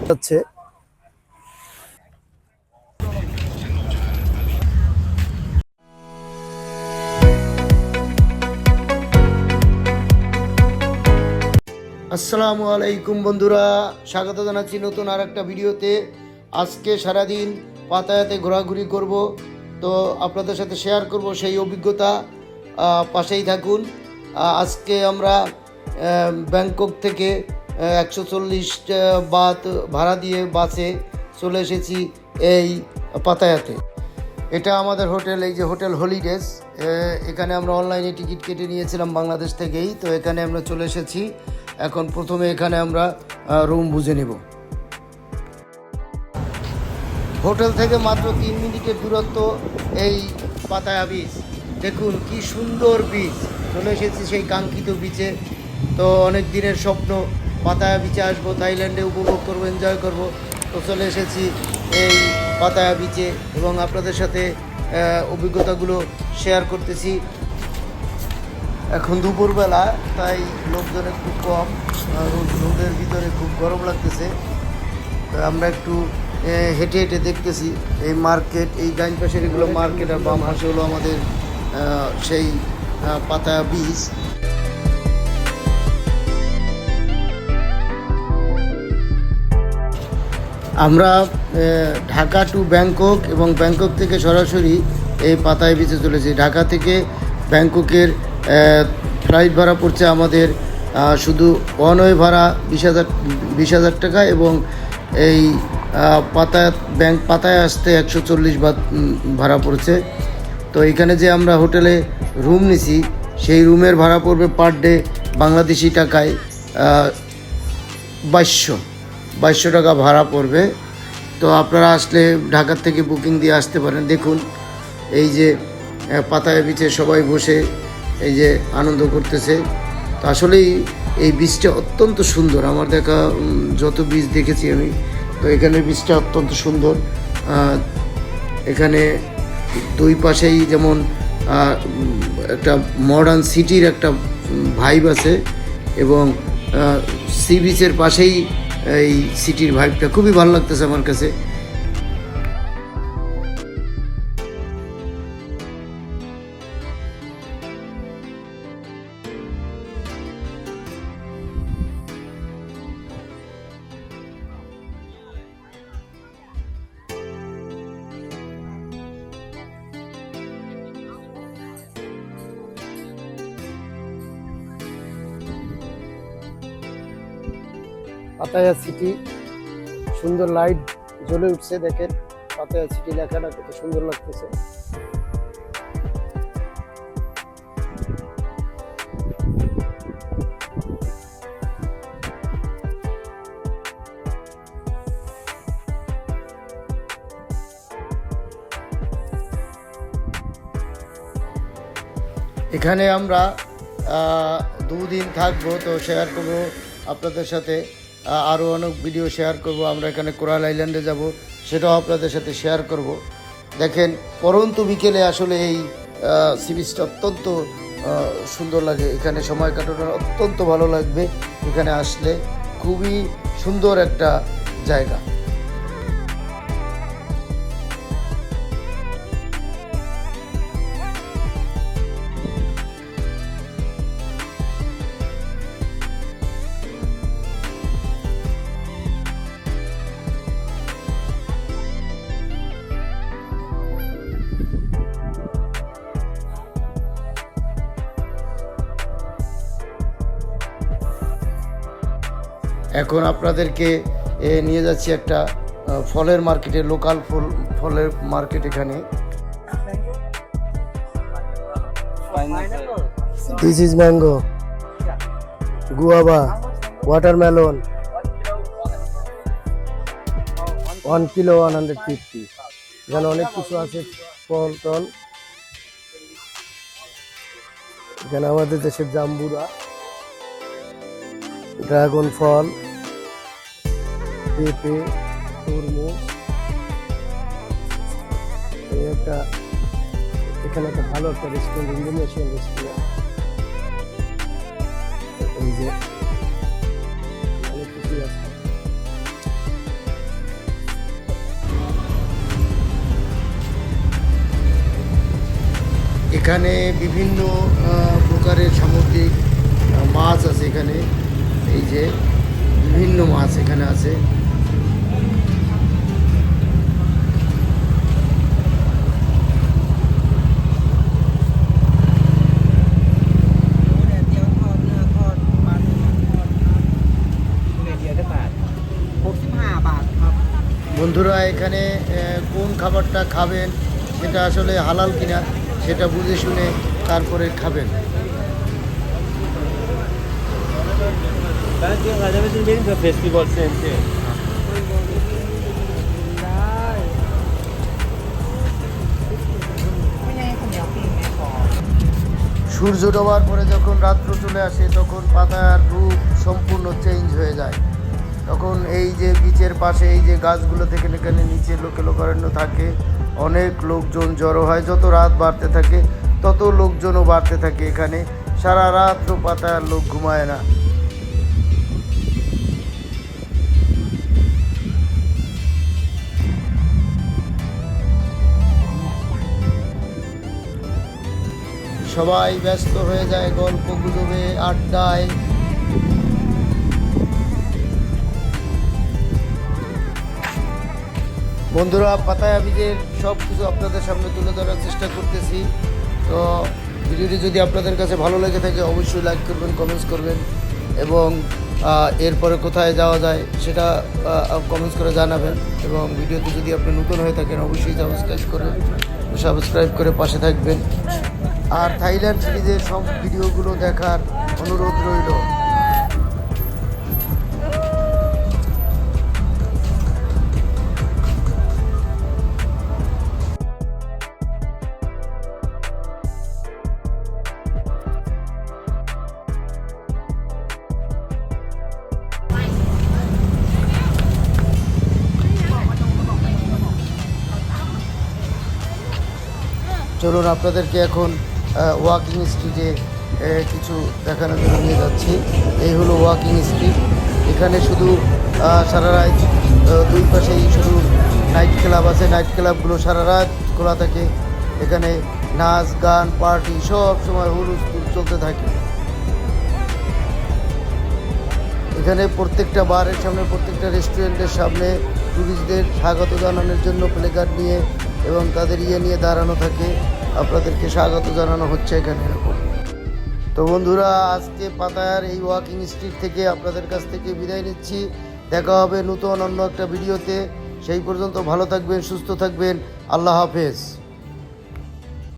যাচ্ছে। আসসালামু আলাইকুম বন্ধুরা, স্বাগত জানাচ্ছি নতুন আর একটা ভিডিওতে। আজকে সারাদিন পাতায়াতে ঘোরাঘুরি করব, তো আপনাদের সাথে শেয়ার করব সেই অভিজ্ঞতা। পাশেই থাকুন। আজকে আমরা ব্যাংকক থেকে 140 বাত ভাড়া দিয়ে বাসে চলে এসেছি এই পাতায়াতে। এটা আমাদের হোটেল, এই যে হোটেল হলিডেজ। এখানে আমরা অনলাইনে টিকিট কেটে নিয়েছিলাম বাংলাদেশ থেকেই, তো এখানে আমরা চলে এসেছি। এখন প্রথমে এখানে আমরা রুম বুঝে নেব। হোটেল থেকে মাত্র 3 মিনিটের দূরত্ব এই পাতায়া বিচ। দেখুন কি সুন্দর বিচ, চলে এসেছি সেই কাঙ্ক্ষিত বিচে। তো অনেক দিনের স্বপ্ন, পাতায়া বিচে আসবো, থাইল্যান্ডে উপভোগ করবো, এনজয় করব। তো চলে এসেছি এই পাতায়া বিচে এবং আপনাদের সাথে অভিজ্ঞতাগুলো শেয়ার করতেছি। এখন দুপুরবেলা, তাই লোকজন একটু কম, রোদের ভিতরে খুব গরম লাগতেছে। আমরা একটু হেঁটে হেঁটে দেখতেছি এই মার্কেট। এই ডাইন পাশের এগুলো মার্কেট, আর বাম পাশে হলো আমাদের সেই পাতায়া বিচ। আমরা ঢাকা টু ব্যাংকক এবং ব্যাংকক থেকে সরাসরি এই পাতায়া বিচে চলেছি। ঢাকা থেকে ব্যাংককের ফ্লাইট ভাড়া পড়ছে আমাদের শুধু ওয়ান ওয়ে ভাড়া 20,000 টাকা, এবং এই পাতায় আসতে 140 বাত ভাড়া পড়ছে। তো এখানে যে আমরা হোটেলে রুম নিছি, সেই রুমের ভাড়া পড়বে পার ডে বাংলাদেশি টাকায় 2200 টাকা ভাড়া পড়বে। তো আপনারা আসলে ঢাকার থেকে বুকিং দিয়ে আসতে পারেন। দেখুন এই যে পাতায়া বিচে সবাই বসে এই যে আনন্দ করতেছে। তো আসলেই এই বীচটা অত্যন্ত সুন্দর, আমার দেখা যত বীচ দেখেছি আমি, তো এখানের বীচটা অত্যন্ত সুন্দর। এখানে দুই পাশেই যেমন একটা মডার্ন সিটির একটা ভাইব আছে, এবং সি বিচের পাশেই এই সিটির ভাইবটা খুবই ভালো লাগতেছে আমার কাছে। পাতায়া সিটি, সুন্দর লাইট জ্বলে উঠছে, দেখেন পাতায়া সিটি লেখাটা কত সুন্দর লাগতেছে। এখানে আমরা 2 দিন থাকবো, তো শেয়ার করবো আপনাদের সাথে। আরও অনেক ভিডিও শেয়ার করব। আমরা এখানে কোরাল আইল্যান্ডে যাব, সেটাও আপনাদের সাথে শেয়ার করব। দেখেন পরন্তু বিকেলে আসলে এই সি বিচটা অত্যন্ত সুন্দর লাগে। এখানে সময় কাটানোর অত্যন্ত ভালো লাগবে। এখানে আসলে খুবই সুন্দর একটা জায়গা। এখন আপনাদেরকে নিয়ে যাচ্ছি একটা ফলের মার্কেটে, লোকাল ফলের মার্কেট। এখানে this is mango, guava, watermelon, 1 kilo 150। এখানে অনেক কিছু আছে, ফল টল। এখানে আমাদের দেশের জাম্বুরা, ড্রাগন ফল, পেঁপে, তরমুজ। এখানে একটা ভালো একটা রেস্টুরেন্ট, ইন্দোনেশিয়ান রেস্টুরেন্ট। এই যে অনেক কিছুই আছে। এখানে বিভিন্ন প্রকারের সামুদ্রিক মাছ আছে। এখানে এই যে বিভিন্ন মাছ এখানে আছে। বন্ধুরা এখানে কোন খাবারটা খাবেন সেটা আসলে হালাল কিনা সেটা বুঝে শুনে তারপরে খাবেন। সূর্য ডোবার পরে যখন রাত্র চলে আসে তখন পাতার রূপ সম্পূর্ণ চেঞ্জ হয়ে যায়। তখন এই যে বিচের পাশে এই যে গাছগুলো থেকে এখানে নিচে লোকারণ্য থাকে, অনেক লোকজন জড়ো হয়। যত রাত বাড়তে থাকে তত লোকজনও বাড়তে থাকে। এখানে সারা রাত্র পাতায়ার লোক ঘুমায় না। সবাই ব্যস্ত হয়ে যায় গল্প গুজবে, আড্ডায়। বন্ধুরা পাতায়া বীজের সব কিছু আপনাদের সামনে তুলে ধরার চেষ্টা করতেছি। তো ভিডিওটি যদি আপনাদের কাছে ভালো লেগে থাকে অবশ্যই লাইক করবেন, কমেন্টস করবেন এবং এরপরে কোথায় যাওয়া যায় সেটা কমেন্টস করে জানাবেন। এবং ভিডিওতে যদি আপনি নতুন হয়ে থাকেন অবশ্যই সাবস্ক্রাইব করে পাশে থাকবেন। আর থাইল্যান্ড সিরিজের সব ভিডিওগুলো দেখার অনুরোধ রইল। চলুন আপনাদেরকে এখন ওয়াকিং স্ট্রিটে কিছু দেখানোর জন্য নিয়ে যাচ্ছি। এই হলো ওয়াকিং স্ট্রিট। এখানে শুধু সারা রাত দুই পাশেই শুধু নাইট ক্লাব আছে। নাইট ক্লাবগুলো সারা রাত খোলা থাকে। এখানে নাচ গান পার্টি সব সময় হুলস্থুল চলতে থাকে। এখানে প্রত্যেকটা বারের সামনে, প্রত্যেকটা রেস্টুরেন্টের সামনে টুরিস্টদের স্বাগত জানানোর জন্য প্লেকার্ড নিয়ে এবং তাদের নিয়ে দাঁড়ানো থাকে। আপনাদেরকে স্বাগত জানানো হচ্ছে এখানে এরকম। তো বন্ধুরা আজকে পাতায়ার এই ওয়াকিং স্ট্রিট থেকে আপনাদের কাছ থেকে বিদায় নিচ্ছি। দেখা হবে নতুন অন্য একটা ভিডিওতে। সেই পর্যন্ত ভালো থাকবেন, সুস্থ থাকবেন। আল্লাহ হাফেজ।